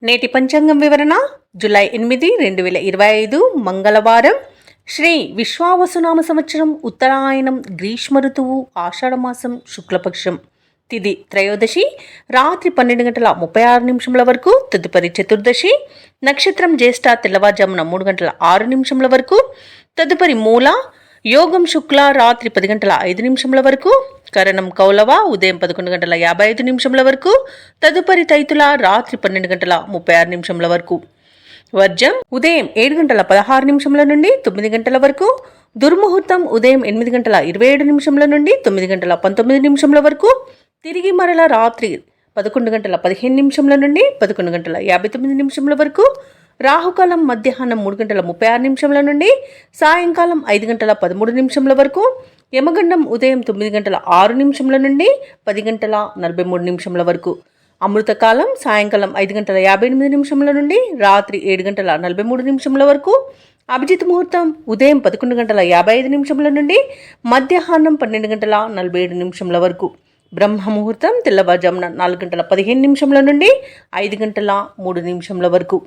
నేటి పంచాంగం వివరణ జూలై 8, 2025 మంగళవారం. శ్రీ విశ్వావసునామ సంవత్సరం, ఉత్తరాయణం, గ్రీష్మ ఋతువు, ఆషాఢమాసం, శుక్లపక్షం. తిథి త్రయోదశి, రాత్రి 12:36 వరకు. తదుపరి చతుర్దశి. నక్షత్రం జ్యేష్ఠ, తెల్లవారుజామున 3:06 వరకు. తదుపరి మూల. యోగం శుక్ల, రాత్రి 10:05 వరకు. కరణం కౌలవ, ఉదయం 11:55 వరకు. తదుపరి తైతుల, రాత్రి 12:36 వరకు. వర్జం ఉదయం 7:16 నుండి 9 వరకు. దుర్ముహూర్తం ఉదయం 8:27 నుండి 9:19 వరకు. తిరిగి మరల రాత్రి 11:15 నుండి 11:59 వరకు. రాహుకాలం మధ్యాహ్నం 3:36 నుండి సాయంకాలం 5:13 వరకు. యమగండం ఉదయం 9:06 నుండి 10:43 వరకు. అమృతకాలం సాయంకాలం 5:58 నుండి రాత్రి 7:43 వరకు. అభిజిత్ ముహూర్తం ఉదయం 11:55 నుండి మధ్యాహ్నం 12:47 వరకు. బ్రహ్మ ముహూర్తం తెల్లవారుజామున 4:15 నుండి 5:03 వరకు.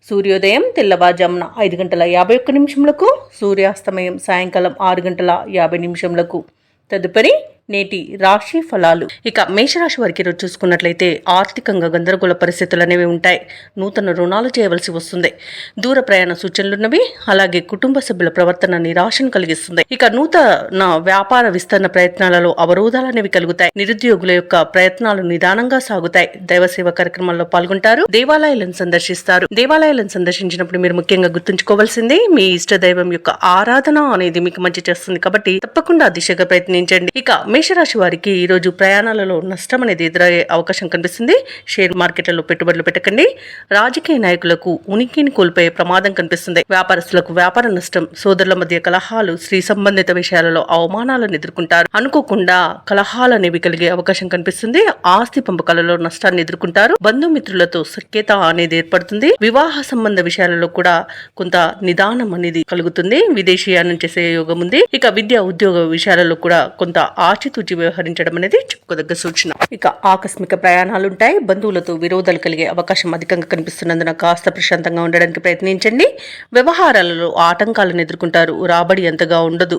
సూర్యోదయం తెల్లవారుజామున 5:51. సూర్యాస్తమయం సాయంకాలం 6:50. తదుపరి నేటి రాశి ఫలాలు. ఇక మేషరాశి వారికి ఈరోజు చూసుకున్నట్లయితే ఆర్థికంగా గందరగోళ పరిస్థితులు అనేవి ఉంటాయి. నూతన రుణాలు చేయవలసి వస్తుంది. దూర ప్రయాణ సూచనలున్నవి. అలాగే కుటుంబ సభ్యుల ప్రవర్తన నిరాశను కలిగిస్తుంది. ఇక నూతన వ్యాపార విస్తరణ ప్రయత్నాలలో అవరోధాలు అనేవి కలుగుతాయి. నిరుద్యోగుల యొక్క ప్రయత్నాలు నిదానంగా సాగుతాయి. దైవ సేవ కార్యక్రమాల్లో పాల్గొంటారు. దేవాలయాలను సందర్శిస్తారు. దేవాలయాలను సందర్శించినప్పుడు మీరు ముఖ్యంగా గుర్తుంచుకోవాల్సింది మీ ఇష్ట దైవం యొక్క ఆరాధన అనేది మీకు మంచి చేస్తుంది. కాబట్టి తప్పకుండా దిశగా ప్రయత్నించండి. ఇక మేషరాశి వారికి ఈరోజు ప్రయాణాలలో నష్టం అనేది ఎదురయ్యే అవకాశం కనిపిస్తుంది. షేర్ మార్కెట్లలో పెట్టుబడులు పెట్టకండి. రాజకీయ నాయకులకు ఉనికిని కోల్పోయే ప్రమాదం కనిపిస్తుంది. వ్యాపారస్తులకు వ్యాపార నష్టం, సోదరుల మధ్య కలహాలు, స్త్రీ సంబంధిత విషయాలలో అవమానాలను ఎదుర్కొంటారు. అనుకోకుండా కలహాలు అనేవి కలిగే అవకాశం కనిపిస్తుంది. ఆస్తి పంపకాలలో నష్టాన్ని ఎదుర్కొంటారు. బంధుమిత్రులతో సఖ్యత అనేది ఏర్పడుతుంది. వివాహ సంబంధ విషయాలలో కూడా కొంత నిదానం అనేది కలుగుతుంది. విదేశీయానం చేసే యోగం ఉంది. ఇక విద్య ఉద్యోగ విషయాలలో కూడా కొంత ఆచితూచి వ్యవహరించడం అనేది చెప్పుకోదగ్గ సూచన. ఇక ఆకస్మిక ప్రయాణాలుంటాయి. బంధువులతో విరోధాలు కలిగే అవకాశం అధికంగా కనిపిస్తున్నందున కాస్త ప్రశాంతంగా ఉండడానికి ప్రయత్నించండి. వ్యవహారాలలో ఆటంకాలను ఎదుర్కొంటారు. రాబడి అంతగా ఉండదు.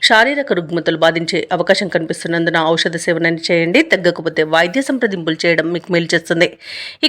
శారీరక రుగ్మతలు బాధించే అవకాశం కనిపిస్తున్నందున ఔషధ సేవనని చేయండి. తగ్గకపోతే వైద్య సంప్రదింపులు చేయడం మీకు మేలు చేస్తుంది.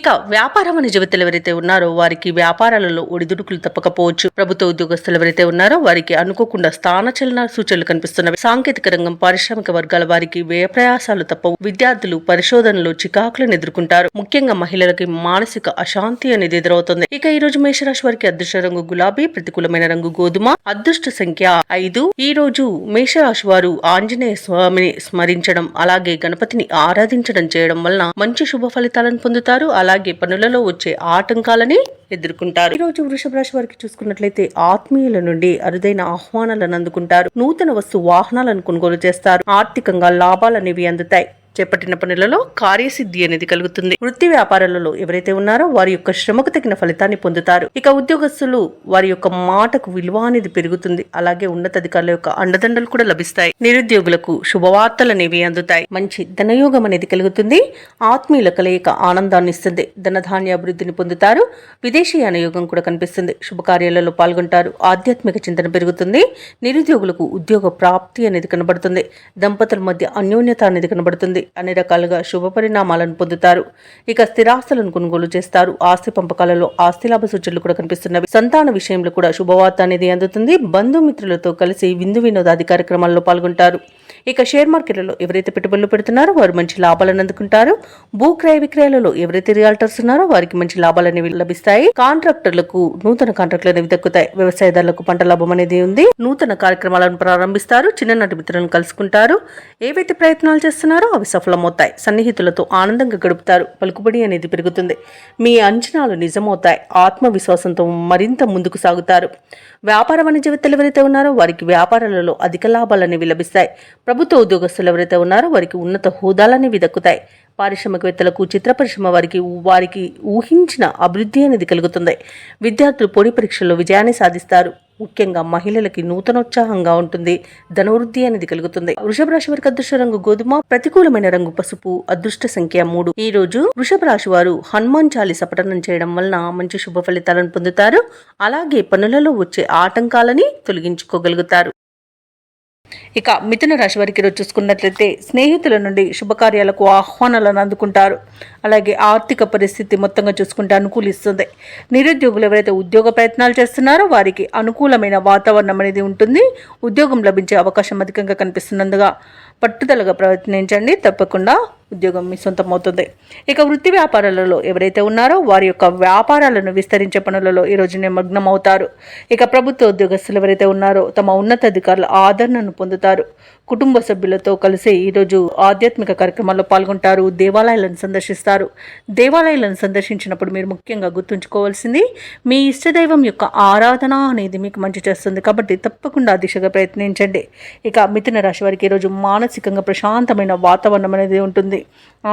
ఇక వ్యాపారం అనే జీవితాలు ఎవరైతే ఉన్నారో వారికి వ్యాపారాలలో ఒడిదుడుకులు తప్పకపోవచ్చు. ప్రభుత్వ ఉద్యోగస్తులు ఎవరైతే ఉన్నారో వారికి అనుకోకుండా స్థానచలన సూచనలు కనిపిస్తున్నవి. సాంకేతిక రంగం, పారిశ్రామిక వర్గాల వారికి వ్యయ ప్రయాసాలు తప్పవు. విద్యార్థులు పరిశోధనలో చికాకులను ఎదుర్కొంటారు. ముఖ్యంగా మహిళలకి మానసిక అశాంతి అనేది ఎదురవుతుంది. ఇక ఈ రోజు మేషరాశి వారికి అదృష్ట రంగు గులాబీ, ప్రతికూలమైన రంగు గోధుమ, అదృష్ట సంఖ్య 5. ఈ రోజు మేషరాశి వారు ఆంజనేయ స్వామిని స్మరించడం, అలాగే గణపతిని ఆరాధించడం చేయడం వలన మంచి శుభ ఫలితాలను పొందుతారు. అలాగే పనులలో వచ్చే ఆటంకాలని ఎదుర్కొంటారు. ఈ రోజు వృషభ రాశి వారికి చూసుకున్నట్లయితే ఆత్మీయుల నుండి అరుదైన ఆహ్వానాలను అందుకుంటారు. నూతన వస్తు వాహనాలను కొనుగోలు చేస్తారు. ఆర్థికంగా లాభాలు అనేవి అందుతాయి. చేపట్టిన పనులలో కార్యసిద్ధి అనేది కలుగుతుంది. వృత్తి వ్యాపారాలలో ఎవరైతే ఉన్నారో వారి యొక్క శ్రమకు తగిన ఫలితాన్ని పొందుతారు. ఇక ఉద్యోగస్తులు వారి యొక్క మాటకు విలువ అనేది పెరుగుతుంది. అలాగే ఉన్నతాధికారుల యొక్క అండదండలు కూడా లభిస్తాయి. నిరుద్యోగులకు శుభవార్తలు అనేవి అందుతాయి. మంచి ధనయోగం అనేది కలుగుతుంది. ఆత్మీయుల కలయిక ఆనందాన్ని ఇస్తుంది. ధనధాన్య అభివృద్ధిని పొందుతారు. విదేశీయాన యోగం కూడా కనిపిస్తుంది. శుభకార్యాలలో పాల్గొంటారు. ఆధ్యాత్మిక చింతన పెరుగుతుంది. నిరుద్యోగులకు ఉద్యోగ ప్రాప్తి అనేది కనబడుతుంది. దంపతుల మధ్య అన్యోన్యత అనేది కనబడుతుంది. అన్ని రకాలుగా శుభ పరిణామాలను పొందుతారు. ఇక స్థిరాస్తులను కొనుగోలు చేస్తారు. ఆస్తి పంపకాలలో ఆస్తి లాభ సూచనలు కూడా కనిపిస్తున్నవి. సంతాన విషయంలో కూడా శుభవార్త అనేది అందుతుంది. బంధుమిత్రులతో కలిసి విందు వినోదాది కార్యక్రమాల్లో పాల్గొంటారు. ఇక షేర్ మార్కెట్లలో ఎవరైతే పెట్టుబడులు పెడుతున్నారో వారు మంచి లాభాలను అందుకుంటారు. భూ క్రయ విక్రయాలలో ఎవరైతే రియాల్టర్స్ ఉన్నారో వారికి మంచి లాభాలు అనేవి లభిస్తాయి. కాంట్రాక్టర్లకు నూతన కాంట్రాక్టులు అనేవి దక్కుతాయి. వ్యవసాయదారులకు పంట లాభం అనేది ఉంది. నూతన కార్యక్రమాలను ప్రారంభిస్తారు. చిన్ననాటి మిత్రులను కలుసుకుంటారు. ఏవైతే ప్రయత్నాలు చేస్తున్నారో అవి సఫలమవుతాయి. సన్నిహితులతో ఆనందంగా గడుపుతారు. పలుకుబడి అనేది పెరుగుతుంది. మీ అంచనాలు నిజమవుతాయి. ఆత్మవిశ్వాసంతో మరింత ముందుకు సాగుతారు. వ్యాపార వాణిజ్య వేత్తలు ఎవరైతే ఉన్నారో వారికి వ్యాపారాలలో అధిక లాభాలు అనేవి లభిస్తాయి. ప్రభుత్వ ఉద్యోగస్తులు ఎవరైతే ఉన్నారో వారికి ఉన్నత హోదాలనేవి దక్కుతాయి. పారిశ్రామికవేత్తలకు, చిత్ర పరిశ్రమ వారికి ఊహించిన అభివృద్ధి అనేది కలుగుతుంది. విద్యార్థులు పోటీ పరీక్షల్లో విజయాన్ని సాధిస్తారు. ముఖ్యంగా మహిళలకి నూతనోత్సాహంగా ఉంటుంది. ధనవృద్ధి అనేది కలుగుతుంది. వృషభ రాశి వారికి అదృష్ట రంగు గోధుమ, ప్రతికూలమైన రంగు పసుపు, అదృష్ట సంఖ్య 3. ఈ రోజు వృషభ రాశి వారు హనుమాన్ చాలీస పఠనం చేయడం వలన మంచి శుభ ఫలితాలను పొందుతారు. అలాగే పనులలో వచ్చే ఆటంకాలని తొలగించుకోగలుగుతారు. ఇక మిథున రాశి వారికి ఈరోజు చూసుకున్నట్లయితే స్నేహితుల నుండి శుభకార్యాలకు ఆహ్వానాలను అందుకుంటారు. అలాగే ఆర్థిక పరిస్థితి మొత్తంగా చూసుకుంటే అనుకూలిస్తుంది. నిరుద్యోగులు ఎవరైతే ఉద్యోగ ప్రయత్నాలు చేస్తున్నారో వారికి అనుకూలమైన వాతావరణం అనేది ఉంటుంది. ఉద్యోగం లభించే అవకాశం అధికంగా కనిపిస్తున్నందుగా పట్టుదలగా ప్రయత్నించండి. తప్పకుండా ఉద్యోగం మీ సొంతం అవుతుంది. ఇక వృత్తి వ్యాపారాలలో ఎవరైతే ఉన్నారో వారి యొక్క వ్యాపారాలను విస్తరించే పనులలో ఈరోజు నిమగ్నం అవుతారు. ఇక ప్రభుత్వ ఉద్యోగస్తులు ఎవరైతే ఉన్నారో తమ ఉన్నతాధికారుల ఆదరణను పొందుతారు. కుటుంబ సభ్యులతో కలిసి ఈరోజు ఆధ్యాత్మిక కార్యక్రమాల్లో పాల్గొంటారు. దేవాలయాలను సందర్శిస్తారు. దేవాలయాలను సందర్శించినప్పుడు మీరు ముఖ్యంగా గుర్తుంచుకోవాల్సింది మీ ఇష్టదైవం యొక్క ఆరాధన అనేది మీకు మంచి చేస్తుంది. కాబట్టి తప్పకుండా దిశగా ప్రయత్నించండి. ఇక మిథున రాశి వారికి ఈరోజు మానసికంగా ప్రశాంతమైన వాతావరణం అనేది ఉంటుంది.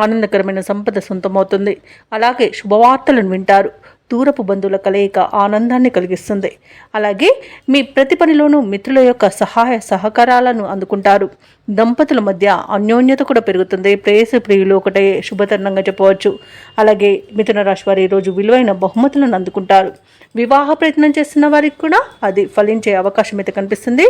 ఆనందకరమైన సంపద సొంతమవుతుంది. అలాగే శుభవార్తలను వింటారు. దూరపు బంధువుల కలయిక ఆనందాన్ని కలిగిస్తుంది. అలాగే మీ ప్రతి పనిలోనూ మిత్రుల యొక్క సహాయ సహకారాలను అందుకుంటారు. దంపతుల మధ్య అన్యోన్యత కూడా పెరుగుతుంది. ప్రేయసి ప్రియులు ఒకటే శుభతరుణంగా చెప్పవచ్చు. అలాగే మిథున రాశి వారు ఈరోజు విలువైన బహుమతులను అందుకుంటారు. వివాహ ప్రయత్నం చేస్తున్న వారికి కూడా అది ఫలించే అవకాశం అయితే కనిపిస్తుంది.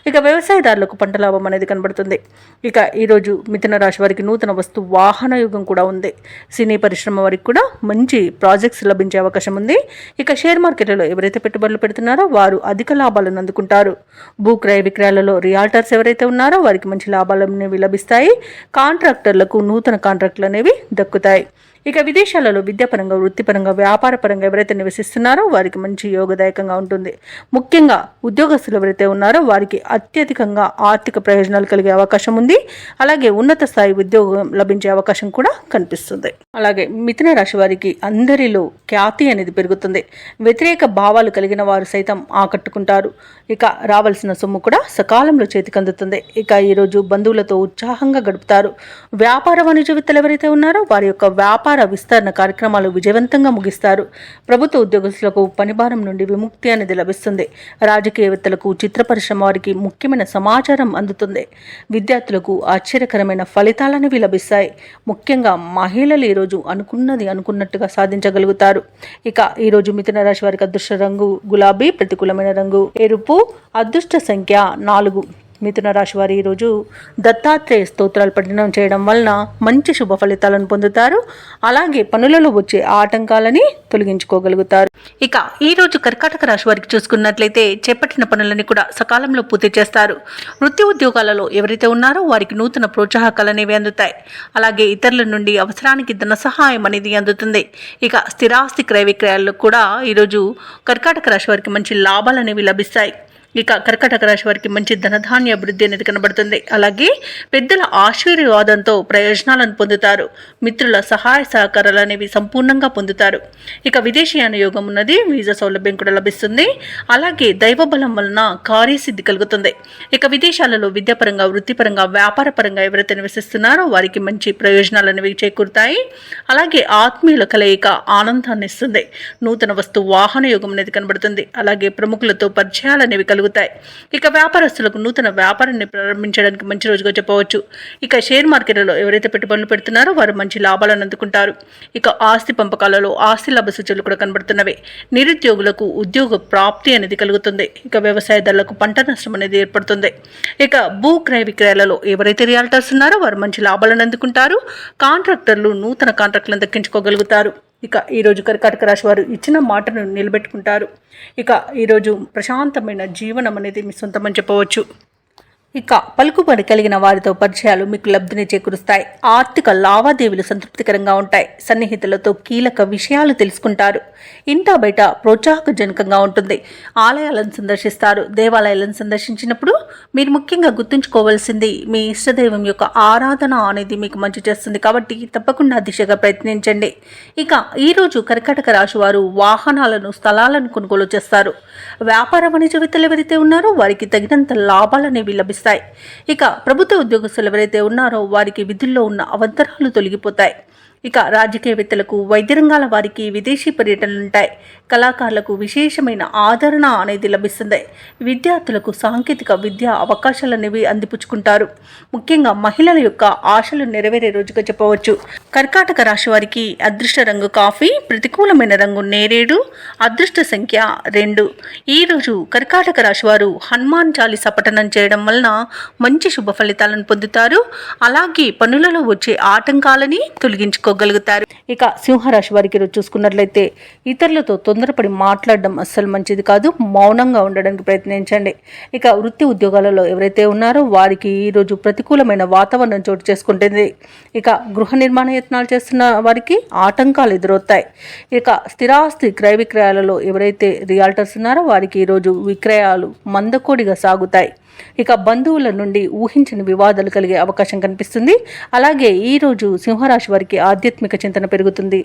ఇక వ్యవసాయదారులకు పంట లాభం అనేది కనబడుతుంది. ఇక ఈరోజు మిథున రాశి వారికి నూతన వస్తు వాహన యుగం కూడా ఉంది. సినీ పరిశ్రమ వారికి కూడా మంచి ప్రాజెక్ట్స్ లభించే అవకాశం ఉంది. ఇక షేర్ మార్కెట్లలో ఎవరైతే పెట్టుబడులు పెడుతున్నారో వారు అధిక లాభాలను అందుకుంటారు. భూ క్రయ విక్రయాలలో రియాల్టర్స్ ఎవరైతే ఉన్నారో వారికి మంచి లాభాలు అనేవి లభిస్తాయి. కాంట్రాక్టర్లకు నూతన కాంట్రాక్టులు అనేవి దక్కుతాయి. ఇక విదేశాలలో విద్యాపరంగా, వృత్తిపరంగా, వ్యాపారపరంగా ఎవరైతే నివసిస్తున్నారో వారికి మంచి యోగదాయకంగా ఉంటుంది. ముఖ్యంగా ఉద్యోగస్తులు ఎవరైతే ఉన్నారో వారికి అత్యధికంగా ఆర్థిక ప్రయోజనాలు కలిగే అవకాశం ఉంది. అలాగే ఉన్నత స్థాయి ఉద్యోగం లభించే అవకాశం కూడా కనిపిస్తుంది. అలాగే మిథున రాశి వారికి అందరిలో ఖ్యాతి అనేది పెరుగుతుంది. వ్యతిరేక భావాలు కలిగిన వారు సైతం ఆకట్టుకుంటారు. ఇక రావాల్సిన సొమ్ము కూడా సకాలంలో చేతికి అందుతుంది. ఇక ఈరోజు బంధువులతో ఉత్సాహంగా గడుపుతారు. వ్యాపార వాణిజ్యవేత్తలు ఎవరైతే ఉన్నారో వారి యొక్క వ్యాపార విస్తరణ కార్యక్రమాలు విజయవంతంగా ముగిస్తారు. ప్రభుత్వ ఉద్యోగస్తులకు పనిభారం నుండి విముక్తి అనేది లభిస్తుంది. రాజకీయవేత్తలకు, చిత్ర పరిశ్రమ వారికి ముఖ్యమైన సమాచారం అందుతుంది. విద్యార్థులకు ఆశ్చర్యకరమైన ఫలితాలనేవి లభిస్తాయి. ముఖ్యంగా మహిళలు ఈరోజు అనుకున్నట్టుగా సాధించగలుగుతారు. ఇక ఈరోజు మిథున రాశి వారికి అదృష్ట రంగు గులాబీ, ప్రతికూలమైన రంగు ఎరుపు, అదృష్ట సంఖ్య 4. మిథున రాశి వారు ఈరోజు దత్తాత్రేయ స్తోత్రాలు పఠనం చేయడం వలన మంచి శుభ ఫలితాలను పొందుతారు. అలాగే పనులలో వచ్చే ఆటంకాలని తొలగించుకోగలుగుతారు. ఇక ఈరోజు కర్కాటక రాశి వారికి చూసుకున్నట్లయితే చేపట్టిన పనులని కూడా సకాలంలో పూర్తి చేస్తారు. వృత్తి ఉద్యోగాలలో ఎవరైతే ఉన్నారో వారికి నూతన ప్రోత్సాహకాలు అనేవి అందుతాయి. అలాగే ఇతరుల నుండి అవసరానికి ధన సహాయం అనేది అందుతుంది. ఇక స్థిరాస్తి క్రయ విక్రయాల్లో కూడా ఈరోజు కర్కాటక రాశి వారికి మంచి లాభాలు అనేవి లభిస్తాయి. ఇక కర్కాటక రాశి వారికి మంచి ధనధాన్య అభివృద్ధి అనేది కనబడుతుంది. అలాగే పెద్దల ఆశీర్వాదంతో ప్రయోజనాలను పొందుతారు. మిత్రుల సహాయ సహకారాలు అనేవి సంపూర్ణంగా పొందుతారు. ఇక విదేశీయాన యోగం ఉన్నది. వీసా సౌలభ్యం కూడా లభిస్తుంది. అలాగే దైవ బలం వలన కార్యసిద్ధి కలుగుతుంది. ఇక విదేశాలలో విద్యాపరంగా, వృత్తిపరంగా, వ్యాపారపరంగా ఎవరైతే నివసిస్తున్నారో వారికి మంచి ప్రయోజనాలు అనేవి చేకూరుతాయి. అలాగే ఆత్మీయుల కలయిక ఆనందాన్ని ఇస్తుంది. నూతన వస్తు వాహన యోగం అనేది కనబడుతుంది. అలాగే ప్రముఖులతో పరిచయాలు అనేవి కలుగుతాయి. ఇక వ్యాపారస్తులకు నూతన వ్యాపారాన్ని ప్రారంభించడానికి మంచి రోజుగా చెప్పవచ్చు. ఇక షేర్ మార్కెట్లలో ఎవరైతే పెట్టుబడులు పెడుతున్నారో వారు మంచి లాభాలను అందుకుంటారు. ఇక ఆస్తి పంపకాలలో ఆస్తి లాభ సూచనలు కూడా కనబడుతున్నవి. నిరుద్యోగులకు ఉద్యోగ ప్రాప్తి అనేది కలుగుతుంది. ఇక వ్యవసాయదారులకు పంట నష్టం అనేది ఏర్పడుతుంది. ఇక భూ క్రయ విక్రయాలలో ఎవరైతే రియాల్టర్స్ ఉన్నారో వారు మంచి లాభాలను అందుకుంటారు. కాంట్రాక్టర్లు నూతన కాంట్రాక్టులను దక్కించుకోగలుగుతారు. ఇక ఈరోజు కర్కాటక రాశి వారు ఇచ్చిన మాటను నిలబెట్టుకుంటారు. ఇక ఈరోజు ప్రశాంతమైన జీవనం అనేది మీ సొంతమని చెప్పవచ్చు. ఇక పలుకుబడి కలిగిన వారితో పరిచయాలు మీకు లబ్ధిని చేకూరుస్తాయి. ఆర్థిక లావాదేవీలు సంతృప్తికరంగా ఉంటాయి. సన్నిహితులతో కీలక విషయాలు తెలుసుకుంటారు. ఇంటా బయట ప్రోత్సాహకజనకంగా ఉంటుంది. ఆలయాలను సందర్శిస్తారు. దేవాలయాలను సందర్శించినప్పుడు మీరు ముఖ్యంగా గుర్తుంచుకోవాల్సింది మీ ఇష్టదైవం యొక్క ఆరాధన అనేది మీకు మంచి చేస్తుంది. కాబట్టి తప్పకుండా దిశగా ప్రయత్నించండి. ఇక ఈరోజు కర్కాటక రాశి వారు వాహనాలను, స్థలాలను కొనుగోలు చేస్తారు. వ్యాపార వాణిజ్యవేత్తలు ఎవరైతే ఉన్నారో వారికి తగినంత లాభాలు అనేవి లభిస్తాయి. ఇక ప్రభుత్వ ఉద్యోగస్తులు ఎవరైతే ఉన్నారో వారికి విధుల్లో ఉన్న అవంతరాలు తొలగిపోతాయి. ఇక రాజకీయవేత్తలకు, వైద్య రంగాల వారికి విదేశీ పర్యటనలుంటాయి. కళాకారులకు విశేషమైన ఆదరణ అనేది లభిస్తుంది. విద్యార్థులకు సాంకేతిక విద్యా అవకాశాలనేవి అందిపుచ్చుకుంటారు. ముఖ్యంగా మహిళల యొక్క ఆశలు నెరవేరే రోజుగా చెప్పవచ్చు. కర్కాటక రాశి వారికి అదృష్ట రంగు కాఫీ, ప్రతికూలమైన రంగు నేరేడు, అదృష్ట సంఖ్య 2. ఈరోజు కర్కాటక రాశి వారు హనుమాన్ చాలీసా పఠనం చేయడం వలన మంచి శుభ ఫలితాలను పొందుతారు. అలాగే పనులలో వచ్చే ఆటంకాలని తొలగించుకోగలుగుతారు. ఇక సింహరాశి వారికి ఈరోజు చూసుకున్నట్లయితే ఇతరులతో తొందరపడి మాట్లాడడం అస్సలు మంచిది కాదు. మౌనంగా ఉండడానికి ప్రయత్నించండి. ఇక వృత్తి ఉద్యోగాలలో ఎవరైతే ఉన్నారో వారికి ఈరోజు ప్రతికూలమైన వాతావరణం చోటు చేసుకుంటుంది. ఇక గృహ నిర్మాణ యత్నాలు చేస్తున్న వారికి ఆటంకాలు ఎదురవుతాయి. ఇక స్థిరాస్తి క్రయ విక్రయాలలో ఎవరైతే రియాల్టర్స్ ఉన్నారో వారికి ఈరోజు విక్రయాలు మందకోడిగా సాగుతాయి. ఇక బంధువుల నుండి ఊహించని వివాదాలు కలిగే అవకాశం కనిపిస్తుంది. అలాగే ఈరోజు సింహరాశి వారికి ఆధ్యాత్మిక చింతన పెరుగుతుంది.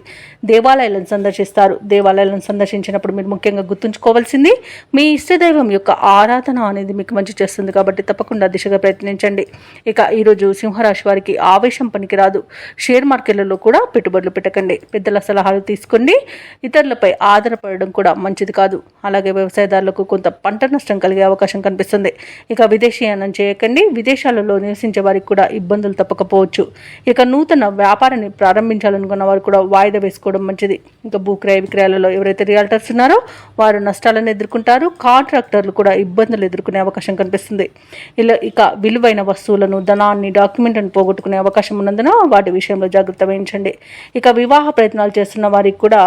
దేవాలయాలను సందర్శిస్తారు. దేవాలయాలను సందర్శించినప్పుడు మీరు ముఖ్యంగా గుర్తుంచుకోవాల్సింది మీ ఇష్టదైవం యొక్క ఆరాధన అనేది మీకు మంచి చేస్తుంది కాబట్టి తప్పకుండా దిశగా ప్రయత్నించండి. ఇక ఈరోజు సింహరాశి వారికి ఆవేశం పనికిరాదు. షేర్ మార్కెట్లలో కూడా పెట్టుబడులు పెట్టకండి. పెద్దల సలహాలు తీసుకోండి. ఇతరులపై ఆధారపడడం కూడా మంచిది కాదు. అలాగే వ్యవసాయదారులకు కొంత పంట నష్టం కలిగే అవకాశం కనిపిస్తుంది. ఇక విదేశీయానం చేయకండి. విదేశాలలో నివసించే వారికి కూడా ఇబ్బందులు తప్పకపోవచ్చు. ఇక నూతన వ్యాపారాన్ని ప్రారంభించాలనుకున్న వారు కూడా వాయిదా వేసుకోవడం మంచిది. ఇక భూక్రయ విక్రయాలలో ఎవరైతే రియాల్టర్స్ ఉన్నారో వారు నష్టాలను ఎదుర్కొంటారు. కాంట్రాక్టర్లు కూడా ఇబ్బందులు ఎదుర్కొనే అవకాశం కనిపిస్తుంది. ఇక విలువైన వస్తువులను, ధనాన్ని, డాక్యుమెంట్లను పోగొట్టుకునే అవకాశం ఉన్నందున వాటి విషయంలో జాగ్రత్త వహించండి. ఇక వివాహ ప్రయత్నాలు చేస్తున్న వారికి కూడా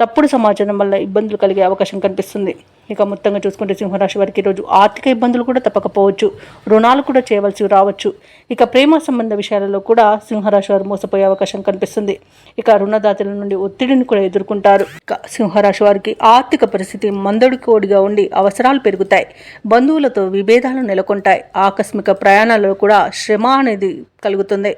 తప్పుడు సమాచారం వల్ల ఇబ్బందులు కలిగే అవకాశం కనిపిస్తుంది. ఇక మొత్తంగా చూసుకుంటే సింహరాశి వారికి ఈరోజు ఆర్థిక ఇబ్బందులు కూడా తప్పకపోవచ్చు. రుణాలు కూడా చేయవలసి రావచ్చు. ఇక ప్రేమ సంబంధ విషయాలలో కూడా సింహరాశి వారు మోసపోయే అవకాశం కనిపిస్తుంది. ఇక రుణదాతల నుండి ఒత్తిడిని కూడా ఎదుర్కొంటారు. ఇక సింహరాశి వారికి ఆర్థిక పరిస్థితి మందడికోడిగా ఉండి అవసరాలు పెరుగుతాయి. బంధువులతో విభేదాలు నెలకొంటాయి. ఆకస్మిక ప్రయాణాలలో కూడా శ్రమ అనేది కలుగుతుంది.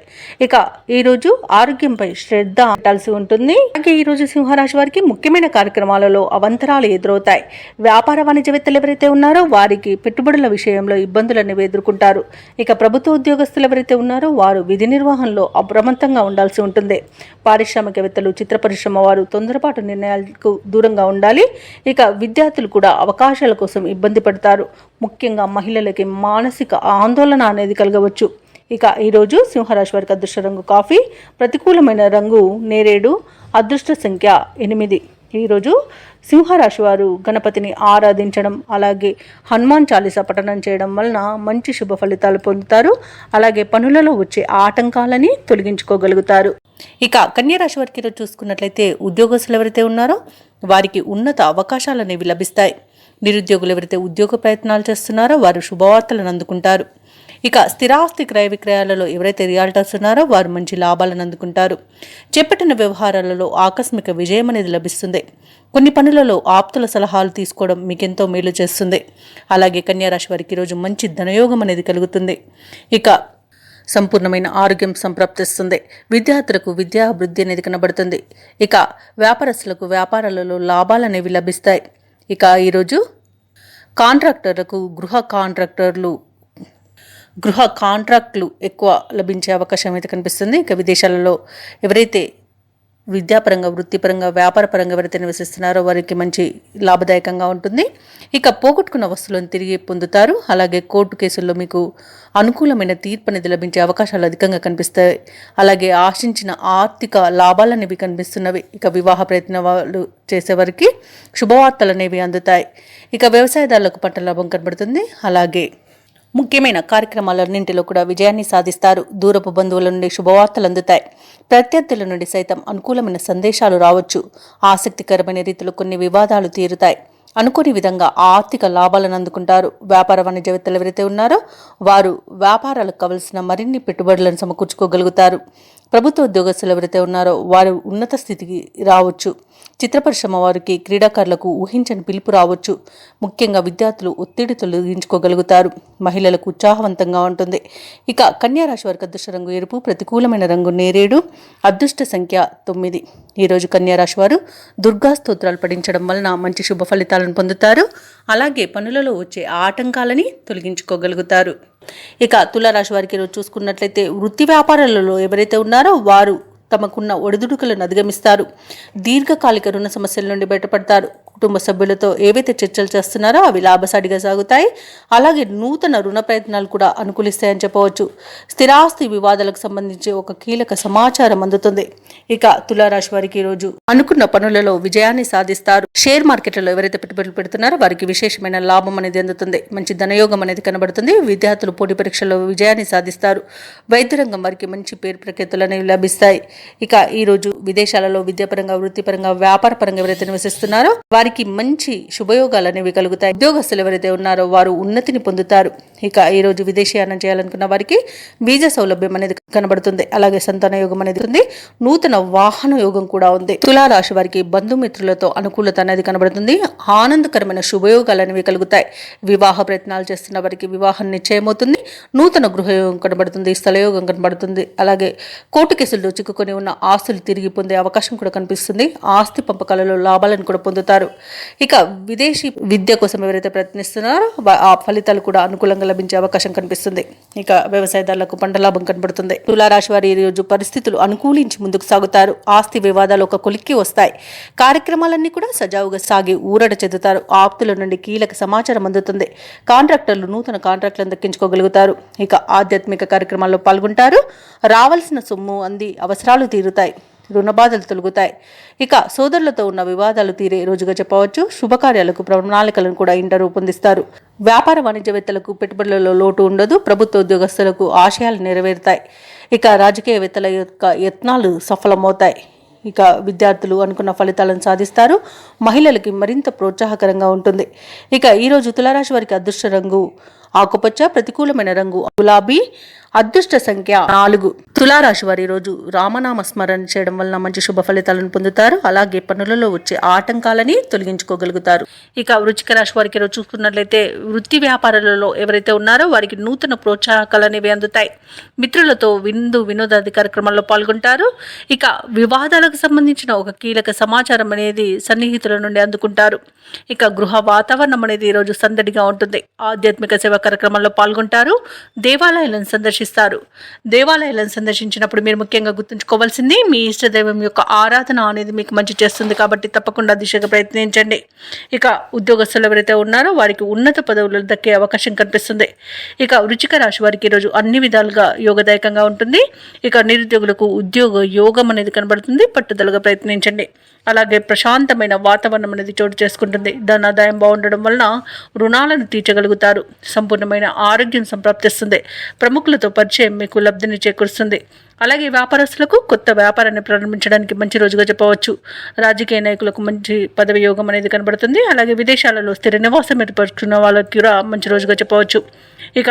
ఇక ఈరోజు ఆరోగ్యంపై శ్రద్ధ పెట్టాల్సి ఉంటుంది. అలాగే ఈరోజు సింహరాశి వారికి ముఖ్యమైన కార్యక్రమాలలో అవంతరాలు ఎదురవుతాయి. వ్యాపార వాణిజ్యవేత్తలు ఎవరైతే ఉన్నారో వారికి పెట్టుబడుల విషయంలో ఇబ్బందులు అనేవి ఎదుర్కొంటారు. ఇక ప్రభుత్వ ఉద్యోగస్తులు ఎవరైతే ఉన్నారో వారు విధి నిర్వహణలో అప్రమత్తంగా ఉండాల్సి ఉంటుంది. పారిశ్రామికవేత్తలు, చిత్ర పరిశ్రమ వారు తొందరపాటు నిర్ణయాలకు దూరంగా ఉండాలి. ఇక విద్యార్థులు కూడా అవకాశాల కోసం ఇబ్బంది పడతారు. ముఖ్యంగా మహిళలకి మానసిక ఆందోళన అనేది కలగవచ్చు. ఇక ఈరోజు సింహరాశి వారికి అదృష్ట రంగు కాఫీ, ప్రతికూలమైన రంగు నేరేడు, అదృష్ట సంఖ్య 8. ఈరోజు సింహరాశి వారు గణపతిని ఆరాధించడం, అలాగే హనుమాన్ చాలీసా పఠనం చేయడం వలన మంచి శుభ ఫలితాలు పొందుతారు. అలాగే పనులలో వచ్చే ఆటంకాలని తొలగించుకోగలుగుతారు. ఇక కన్యారాశి వారికి ఈరోజు చూసుకున్నట్లయితే ఉద్యోగస్తులు ఎవరైతే ఉన్నారో వారికి ఉన్నత అవకాశాలు అనేవి లభిస్తాయి. నిరుద్యోగులు ఎవరైతే ఉద్యోగ ప్రయత్నాలు చేస్తున్నారో వారు శుభవార్తలను అందుకుంటారు. ఇక స్థిరాస్తి క్రయ విక్రయాలలో ఎవరైతే రియాల్టర్స్ ఉన్నారో వారు మంచి లాభాలను అందుకుంటారు. చేపట్టిన వ్యవహారాలలో ఆకస్మిక విజయం అనేది లభిస్తుంది. కొన్ని పనులలో ఆప్తుల సలహాలు తీసుకోవడం మీకెంతో మేలు చేస్తుంది. అలాగే కన్యారాశి వారికి ఈరోజు మంచి ధనయోగం అనేది కలుగుతుంది. ఇక సంపూర్ణమైన ఆరోగ్యం సంప్రాప్తిస్తుంది. విద్యార్థులకు విద్యా అభివృద్ధి అనేది కనబడుతుంది. ఇక వ్యాపారస్తులకు వ్యాపారాలలో లాభాలు అనేవి లభిస్తాయి. ఇక ఈరోజు కాంట్రాక్టర్లకు గృహ కాంట్రాక్టులు ఎక్కువ లభించే అవకాశం అయితే కనిపిస్తుంది. ఇక విదేశాలలో ఎవరైతే విద్యాపరంగా, వృత్తిపరంగా, వ్యాపారపరంగా ఎవరైతే నివసిస్తున్నారో వారికి మంచి లాభదాయకంగా ఉంటుంది. ఇక పోగొట్టుకున్న వస్తువులను తిరిగి పొందుతారు. అలాగే కోర్టు కేసుల్లో మీకు అనుకూలమైన తీర్పు అనేది లభించే అవకాశాలు అధికంగా కనిపిస్తాయి. అలాగే ఆశించిన ఆర్థిక లాభాలు అనేవి కనిపిస్తున్నవి. ఇక వివాహ ప్రయత్నాలు చేసేవారికి శుభవార్తలు అనేవి అందుతాయి. ఇక వ్యవసాయదారులకు పంట లాభం కనబడుతుంది. అలాగే ముఖ్యమైన కార్యక్రమాలన్నింటిలో కూడా విజయాన్ని సాధిస్తారు. దూరపు బంధువుల నుండి శుభవార్తలు అందుతాయి. ప్రత్యర్థుల నుండి సైతం అనుకూలమైన సందేశాలు రావచ్చు. ఆసక్తికరమైన రీతిలో కొన్ని వివాదాలు తీరుతాయి. అనుకోని విధంగా ఆర్థిక లాభాలను అందుకుంటారు. వ్యాపార వాణిజ్యవేత్తలు ఎవరైతే ఉన్నారో వారు వ్యాపారాలకు కావలసిన మరిన్ని పెట్టుబడులను సమకూర్చుకోగలుగుతారు. ప్రభుత్వ ఉద్యోగస్తులు ఎవరైతే ఉన్నారో వారు ఉన్నత స్థితికి రావచ్చు. చిత్ర పరిశ్రమ వారికి, క్రీడాకారులకు ఊహించని పిలుపు రావచ్చు. ముఖ్యంగా విద్యార్థులు ఒత్తిడి తొలగించుకోగలుగుతారు. మహిళలకు ఉత్సాహవంతంగా ఉంటుంది. ఇక కన్యారాశి వారికి అదృష్ట రంగు ఎరుపు, ప్రతికూలమైన రంగు నేరేడు, అదృష్ట సంఖ్య 9. ఈరోజు కన్యారాశి వారు దుర్గా స్తోత్రాలు పఠించడం వలన మంచి శుభ ఫలితాలను పొందుతారు. అలాగే పనులలో వచ్చే ఆటంకాలని తొలగించుకోగలుగుతారు. ఇక తులారాశి వారికి ఈరోజు చూసుకున్నట్లయితే వృత్తి వ్యాపారాలలో ఎవరైతే ఉన్నారో వారు తమకున్న ఒడిదుడుకులను అధిగమిస్తారు. దీర్ఘకాలిక రుణ సమస్యల నుండి బయటపడతారు. కుటుంబ సభ్యులతో ఏవైతే చర్చలు చేస్తున్నారో అవి లాభసాటిగా సాగుతాయి. అలాగే నూతన రుణ ప్రయత్నాలు కూడా అనుకూలిస్తాయని చెప్పవచ్చు. స్థిరాస్తి వివాదాలకు సంబంధించి ఒక కీలక సమాచారం అందుతుంది. ఇక తులారాశి వారికి ఈరోజు అనుకున్న పనులలో విజయాన్ని సాధిస్తారు. షేర్ మార్కెట్లలో ఎవరైతే పెట్టుబడులు పెడుతున్నారో వారికి విశేషమైన లాభం అనేది అందుతుంది. మంచి ధనయోగం అనేది కనబడుతుంది. విద్యార్థులు పోటీ పరీక్షల్లో విజయాన్ని సాధిస్తారు. వైద్య రంగం వారికి మంచి పేరు ప్రఖ్యాతులు అనేవి లభిస్తాయి. ఇక ఈరోజు విదేశాలలో విద్యాపరంగా, వృత్తిపరంగా, వ్యాపార పరంగా ఎవరైతే నివసిస్తున్నారో వారికి మంచి శుభయోగాలు అనేవి కలుగుతాయి. ఉద్యోగస్తులు ఎవరైతే ఉన్నారో వారు ఉన్నతిని పొందుతారు. ఇక ఈ రోజు విదేశీయానం చేయాలనుకున్న వారికి వీసా సౌలభ్యం అనేది కనబడుతుంది. అలాగే సంతాన యోగం అనేది ఉంది. నూతన వాహన యోగం కూడా ఉంది. తులారాశి వారికి బంధుమిత్రులతో అనుకూలత అనేది కనబడుతుంది. ఆనందకరమైన శుభయోగాలు అనేవి కలుగుతాయి. వివాహ ప్రయత్నాలు చేస్తున్న వారికి వివాహం నిశ్చయమవుతుంది. నూతన గృహయోగం కనబడుతుంది. స్థలయోగం కనబడుతుంది. అలాగే కోర్టు కేసుల్లో చిక్కుకొని ఉన్న ఆస్తులు తిరిగి పొందే అవకాశం కూడా కనిపిస్తుంది. ఆస్తి పంపకాలలో లాభాలను కూడా పొందుతారు. ఇక విదేశీ విద్య కోసం ఎవరైతే ప్రయత్నిస్తున్నారో ఆ ఫలితాలు కూడా అనుకూలంగా లభించే అవకాశం కనిపిస్తుంది. ఇక వ్యవసాయదారులకు పంట లాభం కనబడుతుంది. తులారాశి వారి ఈ రోజు పరిస్థితులు అనుకూలించి ముందుకు సాగుతారు. ఆస్తి వివాదాలు ఒక కొలిక్కి వస్తాయి. కార్యక్రమాలన్నీ కూడా సజావుగా సాగి ఊరట చెందుతారు. ఆప్తుల నుండి కీలక సమాచారం అందుతుంది. కాంట్రాక్టర్లు నూతన కాంట్రాక్టులను దక్కించుకోగలుగుతారు. ఇక ఆధ్యాత్మిక కార్యక్రమాల్లో పాల్గొంటారు. రావాల్సిన సొమ్ము అంది అవసరాలు తీరుతాయి. రుణ బాధలు తొలగుతాయి. ఇక సోదరులతో ఉన్న వివాదాలు తీరే రోజుగా చెప్పవచ్చు. శుభకార్యాలకు ప్రణాళికలను కూడా ఇంట రూపొందిస్తారు. వ్యాపార వాణిజ్యవేత్తలకు పెట్టుబడులలో లోటు ఉండదు. ప్రభుత్వ ఉద్యోగస్తులకు ఆశయాలు నెరవేరుతాయి. ఇక రాజకీయవేత్తల యొక్క యత్నాలు సఫలమవుతాయి. ఇక విద్యార్థులు అనుకున్న ఫలితాలను సాధిస్తారు. మహిళలకి మరింత ప్రోత్సాహకరంగా ఉంటుంది. ఇక ఈరోజు తులారాశి వారికి అదృష్ట రంగు ఆకుపచ్చ, ప్రతికూలమైన రంగు గులాబీ, అదృష్ట సంఖ్య 4. తులారాశి వారి రోజు రామనామ స్మరణ చేయడం వలన మంచి శుభ ఫలితాలను పొందుతారు. అలాగే పనులలో వచ్చే ఆటంకాలని తొలగించుకోగలుగుతారు. ఇక వృశ్చిక రాశి వారికి రోజు చూసుకున్నట్లయితే వృత్తి వ్యాపారాలలో ఎవరైతే ఉన్నారో వారికి నూతన ప్రోత్సాహకాలు అనేవి అందుతాయి. మిత్రులతో వినోదాది కార్యక్రమాల్లో పాల్గొంటారు. ఇక వివాదాలకు సంబంధించిన ఒక కీలక సమాచారం అనేది సన్నిహితుల నుండి అందుకుంటారు. ఇక గృహ వాతావరణం అనేది ఈరోజు సందడిగా ఉంటుంది. ఆధ్యాత్మిక సేవా కార్యక్రమాల్లో పాల్గొంటారు. దేవాలయాలను సందర్శిస్తారు. దేవాలయాలను సందర్శించినప్పుడు మీరు ముఖ్యంగా గుర్తుంచుకోవాల్సింది మీ ఇష్టదైవం యొక్క ఆరాధన అనేది మీకు మంచి చేస్తుంది. కాబట్టి తప్పకుండా దిశగా ప్రయత్నించండి. ఇక ఉద్యోగస్తులు ఎవరైతే ఉన్నారో వారికి ఉన్నత పదవులు దక్కే అవకాశం కనిపిస్తుంది. ఇక వృశ్చిక రాశి వారికి ఈరోజు అన్ని విధాలుగా యోగదాయకంగా ఉంటుంది. ఇక నిరుద్యోగులకు ఉద్యోగ యోగం అనేది కనబడుతుంది. పట్టుదలగా ప్రయత్నించండి. అలాగే ప్రశాంతమైన వాతావరణం అనేది చోటు చేసుకుంటుంది. ధనాదాయం బాగుండడం వలన రుణాలను తీర్చగలుగుతారు. సంపూర్ణమైన ఆరోగ్యం సంప్రాప్తిస్తుంది. ప్రముఖులతో పరిచయం మీకు లబ్ధిని చేకూరుస్తుంది. అలాగే వ్యాపారస్తులకు కొత్త వ్యాపారాన్ని ప్రారంభించడానికి మంచి రోజుగా చెప్పవచ్చు. రాజకీయ నాయకులకు మంచి పదవి యోగం అనేది కనబడుతుంది. అలాగే విదేశాలలో స్థిర నివాసం ఏర్పరుచుకున్న వాళ్ళకి కూడా మంచి రోజుగా చెప్పవచ్చు. ఇక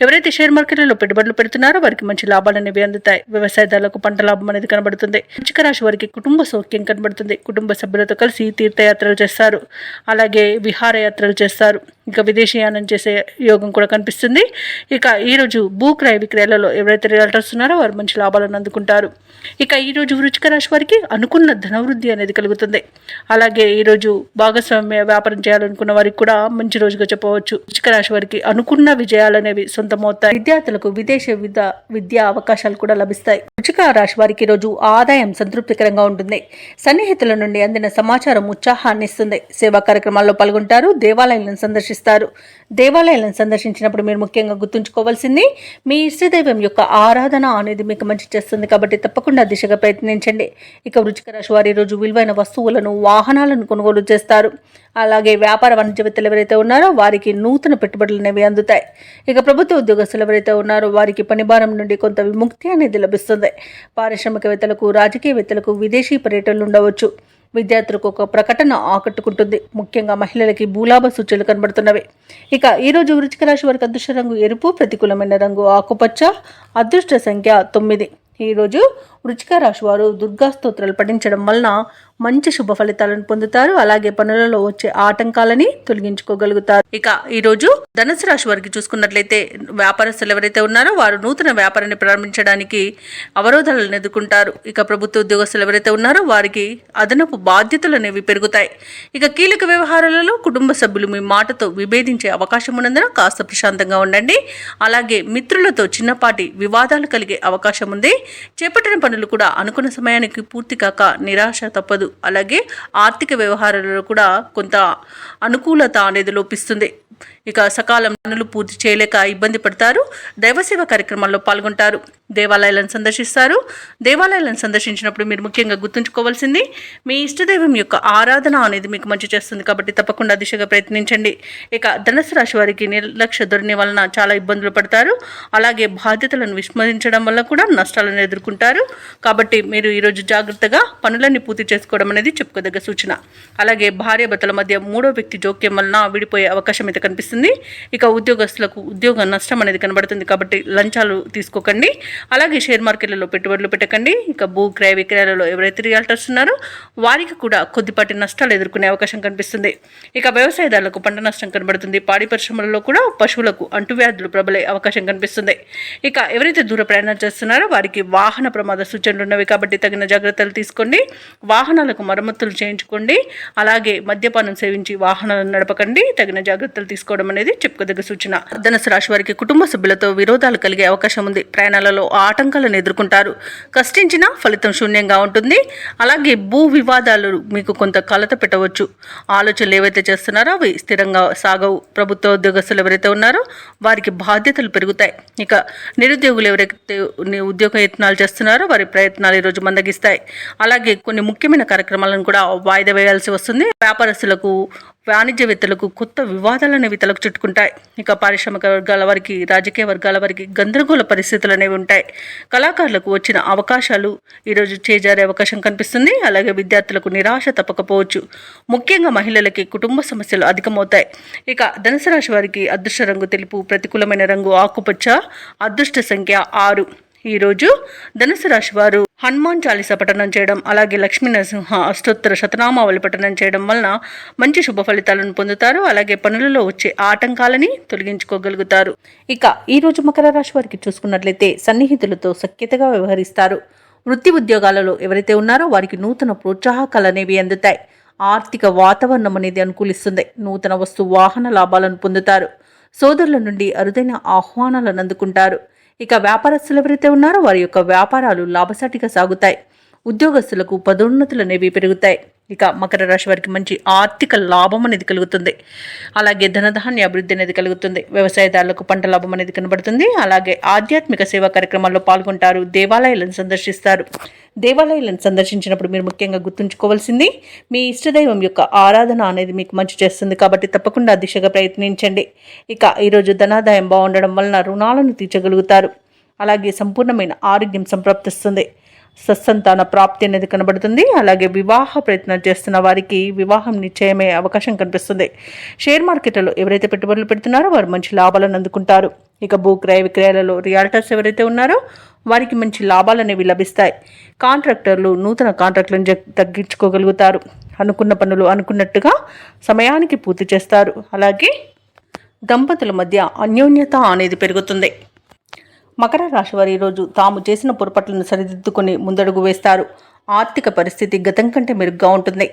ఎవరైతే షేర్ మార్కెట్లలో పెట్టుబడులు పెడుతున్నారో వారికి మంచి లాభాలు అనేవి అందుతాయి. వ్యవసాయదారులకు పంట లాభం అనేది కనబడుతుంది. వృశ్చిక రాశి వారికి కుటుంబ సౌఖ్యం కనబడుతుంది. కుటుంబ సభ్యులతో కలిసి తీర్థయాత్రలు చేస్తారు. అలాగే విహారయాత్రలు చేస్తారు. ఇక విదేశీయానం చేసే యోగం కూడా కనిపిస్తుంది. ఇక ఈరోజు భూక్రయ విక్రయాలలో ఎవరైతే రియల్టర్స్ ఉన్నారో వారు మంచి లాభాలను అందుకుంటారు. ఇక ఈరోజు వృశ్చిక రాశి వారికి అనుకున్న ధనవృద్ధి అనేది కలుగుతుంది. అలాగే ఈరోజు భాగస్వామ్య వ్యాపారం చేయాలనుకున్న వారికి కూడా మంచి రోజుగా చెప్పవచ్చు. వృశ్చిక రాశి వారికి అనుకున్న విజయాలు అనేవి సొంతమవుతాయి. విద్యార్థులకు విదేశ విద్యా అవకాశాలు కూడా లభిస్తాయి. వృశ్చిక రాశి వారికి ఈరోజు ఆదాయం సంతృప్తికరంగా ఉంటుంది. సన్నిహితుల నుండి అందిన సమాచారం ఉత్సాహాన్ని ఇస్తుంది. సేవా కార్యక్రమాల్లో పాల్గొంటారు. దేవాలయాలను సందర్శిస్తారు. దేవాలయాలను సందర్శించినప్పుడు మీరు ముఖ్యంగా గుర్తుంచుకోవాల్సింది మీ ఇష్టదైవం యొక్క ఆరాధన అనేది మీకు మంచి చేస్తుంది. కాబట్టి తప్పకుండా దిశగా ప్రయత్నించండి. ఇక వృశ్చిక రాశి వారి రోజు విలువైన వస్తువులను, వాహనాలను కొనుగోలు చేస్తారు. అలాగే వ్యాపార వాణిజ్యవేత్తలు ఎవరైతే ఉన్నారో వారికి నూతన పెట్టుబడులు అనేవి అందుతాయి. ఇక ప్రభుత్వ ఉద్యోగస్తులు ఎవరైతే ఉన్నారో వారికి పనిభారం నుండి కొంత విముక్తి అనేది లభిస్తుంది. పారిశ్రామికవేత్తలకు, రాజకీయవేత్తలకు విదేశీ పర్యటనలు ఉండవచ్చు. విద్యార్థులకు ఒక ప్రకటన ఆకట్టుకుంటుంది. ముఖ్యంగా మహిళలకి భూలాభ సూచనలు కనబడుతున్నవి. ఇక ఈరోజు వృశ్చిక రాశి వారికి అదృష్ట రంగు ఎరుపు, ప్రతికూలమైన రంగు ఆకుపచ్చ, అదృష్ట సంఖ్య 9. ఈరోజు వృశ్చిక రాశి వారు దుర్గా స్తోత్రాలు పఠించడం వలన మంచి శుభ ఫలితాలను పొందుతారు. అలాగే పనులలో వచ్చే ఆటంకాలని తొలగించుకోగలుగుతారు. ఇక ఈ రోజు ధనుసు రాశి వారికి చూసుకున్నట్లయితే వ్యాపారస్తులు ఎవరైతే ఉన్నారో వారు నూతన వ్యాపారాన్ని ప్రారంభించడానికి అవరోధాలను ఎదుర్కొంటారు. ఇక ప్రభుత్వ ఉద్యోగస్తులు ఎవరైతే ఉన్నారో వారికి అదనపు బాధ్యతలు అనేవి పెరుగుతాయి. ఇక కీలక వ్యవహారాలలో కుటుంబ సభ్యులు మీ మాటతో విభేదించే అవకాశం ఉన్నందున కాస్త ప్రశాంతంగా ఉండండి. అలాగే మిత్రులతో చిన్నపాటి వివాదాలు కలిగే అవకాశం ఉంది. చేపట్టిన పనులు కూడా అనుకున్న సమయానికి పూర్తి కాక నిరాశ తప్పదు. అలాగే ఆర్థిక వ్యవహారాలలో కూడా కొంత అనుకూలత అనేది లోపిస్తుంది. ఇక సకాలం పనులు పూర్తి చేయలేక ఇబ్బంది పడతారు. దైవసేవ కార్యక్రమాల్లో పాల్గొంటారు. దేవాలయాలను సందర్శిస్తారు. దేవాలయాలను సందర్శించినప్పుడు మీరు ముఖ్యంగా గుర్తుంచుకోవాల్సింది మీ ఇష్టదైవం యొక్క ఆరాధన అనేది మీకు మంచి చేస్తుంది కాబట్టి తప్పకుండా దిశగా ప్రయత్నించండి. ఇక ధనుసు రాశి వారికి నిర్లక్ష్య ధోరణి వలన చాలా ఇబ్బందులు పడతారు. అలాగే బాధ్యతలను విస్మరించడం వల్ల కూడా నష్టాలను ఎదుర్కొంటారు. కాబట్టి మీరు ఈరోజు జాగ్రత్తగా పనులన్నీ పూర్తి చేసుకోవడం అనేది చెప్పుకోదగ్గ సూచన. అలాగే భార్యాభర్తల మధ్య మూడో వ్యక్తి జోక్యం వలన విడిపోయే అవకాశం అయితే కనిపిస్తుంది. ఇక ఉద్యోగస్తులకు ఉద్యోగ నష్టం అనేది కనబడుతుంది కాబట్టి లంచాలు తీసుకోకండి. అలాగే షేర్ మార్కెట్లలో పెట్టుబడులు పెట్టకండి. ఇక భూ క్రయ విక్రయాలలో ఎవరైతే రియల్టర్స్ ఉన్నారో వారికి కూడా కొద్దిపాటి నష్టాలు ఎదుర్కొనే అవకాశం కనిపిస్తుంది. ఇక వ్యవసాయదారులకు పంట నష్టం కనబడుతుంది. పాడి పరిశ్రమలలో కూడా పశువులకు అంటువ్యాధులు ప్రబలే అవకాశం కనిపిస్తుంది. ఇక ఎవరైతే దూర ప్రయాణం చేస్తున్నారో వారికి వాహన ప్రమాద సూచనలు ఉన్నవి కాబట్టి తగిన జాగ్రత్తలు తీసుకోండి. వాహనాలకు మరమ్మతులు చేయించుకోండి. అలాగే మద్యపానం సేవించి వాహనాలను నడపకండి. తగిన జాగ్రత్తలు తీసుకోవడం అనేది చెప్పుకోదగ్గ సూచన. ధనుసు రాశి వారికి కుటుంబ సభ్యులతో విరోధాలు కలిగే అవకాశం ఉంది. ప్రయాణాలలో ఆటంకాలను ఎదుర్కొంటారు. కష్టించినా ఫలితం శూన్యంగా ఉంటుంది. అలాగే భూ వివాదాలు మీకు కొంత కలత పెట్టవచ్చు. ఆలోచనలు ఏవైతే చేస్తున్నారో అవి స్థిరంగా సాగవు. ప్రభుత్వ ఉద్యోగస్తులు ఎవరైతే ఉన్నారో వారికి బాధ్యతలు పెరుగుతాయి. ఇక నిరుద్యోగులు ఎవరైతే ఉద్యోగ యత్నాలు చేస్తున్నారో వారి ప్రయత్నాలు ఈరోజు మందగిస్తాయి. అలాగే కొన్ని ముఖ్యమైన కార్యక్రమాలను కూడా వాయిదా వేయాల్సి వస్తుంది. వ్యాపారస్తులకు వాణిజ్యవేత్తలకు కొత్త వివాదాలు అనేవి తలకు చుట్టుకుంటాయి. ఇక పారిశ్రామిక వర్గాల వారికి రాజకీయ వర్గాల వారికి గందరగోళ పరిస్థితులు అనేవి ఉంటాయి. కళాకారులకు వచ్చిన అవకాశాలు ఈరోజు చేజారే అవకాశం కనిపిస్తుంది. అలాగే విద్యార్థులకు నిరాశ తప్పకపోవచ్చు. ముఖ్యంగా మహిళలకి కుటుంబ సమస్యలు అధికమవుతాయి. ఇక ధనుసు రాశి వారికి అదృష్ట రంగు తెలుపు, ప్రతికూలమైన రంగు ఆకుపచ్చ, అదృష్ట సంఖ్య 6. ఈరోజు ధనుసు రాశి వారు హనుమాన్ చాలీసా పఠనం చేయడం, అలాగే లక్ష్మీ నరసింహ అష్టోత్తర శతనామావళి పఠనం చేయడం వలన మంచి శుభ ఫలితాలను పొందుతారు. అలాగే పనులలో వచ్చే ఆటంకాలని తొలగించుకోగలుగుతారు. ఇక ఈరోజు మకర రాశి వారికి చూసుకున్నట్లయితే సన్నిహితులతో సఖ్యతగా వ్యవహరిస్తారు. వృత్తి ఉద్యోగాలలో ఎవరైతే ఉన్నారో వారికి నూతన ప్రోత్సాహకాలు అనేవి అందుతాయి. ఆర్థిక వాతావరణం అనేది అనుకూలిస్తుంది. నూతన వస్తు వాహన లాభాలను పొందుతారు. సోదరుల నుండి అరుదైన ఆహ్వానాలను అందుకుంటారు. ఇక వ్యాపారస్తులు ఎవరైతే ఉన్నారో వారి యొక్క వ్యాపారాలు లాభసాటిగా సాగుతాయి. ఉద్యోగస్తులకు పదోన్నతులు అనేవి పెరుగుతాయి. ఇక మకర రాశి వారికి మంచి ఆర్థిక లాభం అనేది కలుగుతుంది. అలాగే ధనధాన్య అభివృద్ధి అనేది కలుగుతుంది. వ్యవసాయదారులకు పంట లాభం అనేది కనబడుతుంది. అలాగే ఆధ్యాత్మిక సేవా కార్యక్రమాల్లో పాల్గొంటారు. దేవాలయాలను సందర్శిస్తారు. దేవాలయాలను సందర్శించినప్పుడు మీరు ముఖ్యంగా గుర్తుంచుకోవాల్సింది మీ ఇష్టదైవం యొక్క ఆరాధన అనేది మీకు మంచి చేస్తుంది కాబట్టి తప్పకుండా దిశగా ప్రయత్నించండి. ఇక ఈరోజు ధనాదాయం బాగుండడం వలన రుణాలను తీర్చగలుగుతారు. అలాగే సంపూర్ణమైన ఆరోగ్యం సంప్రాప్తిస్తుంది. సత్సంతాన ప్రాప్తి అనేది కనబడుతుంది. అలాగే వివాహ ప్రయత్నం చేస్తున్న వారికి వివాహం నిశ్చయమే అవకాశం కనిపిస్తుంది. షేర్ మార్కెట్లలో ఎవరైతే పెట్టుబడులు పెడుతున్నారో వారు మంచి లాభాలను అందుకుంటారు. ఇక భూ క్రయ విక్రయాలలో రియాల్టర్స్ ఎవరైతే ఉన్నారో వారికి మంచి లాభాలు అనేవి లభిస్తాయి. కాంట్రాక్టర్లు నూతన కాంట్రాక్టులను తగ్గించుకోగలుగుతారు. అనుకున్న పనులు అనుకున్నట్టుగా సమయానికి పూర్తి చేస్తారు. అలాగే దంపతుల మధ్య అన్యోన్యత అనేది పెరుగుతుంది. మకర రాశి వారు ఈరోజు తాము చేసిన పొరపాట్లను సరిదిద్దుకొని ముందడుగు వేస్తారు. ఆర్థిక పరిస్థితి గతం కంటే మెరుగ్గా ఉంటుంది.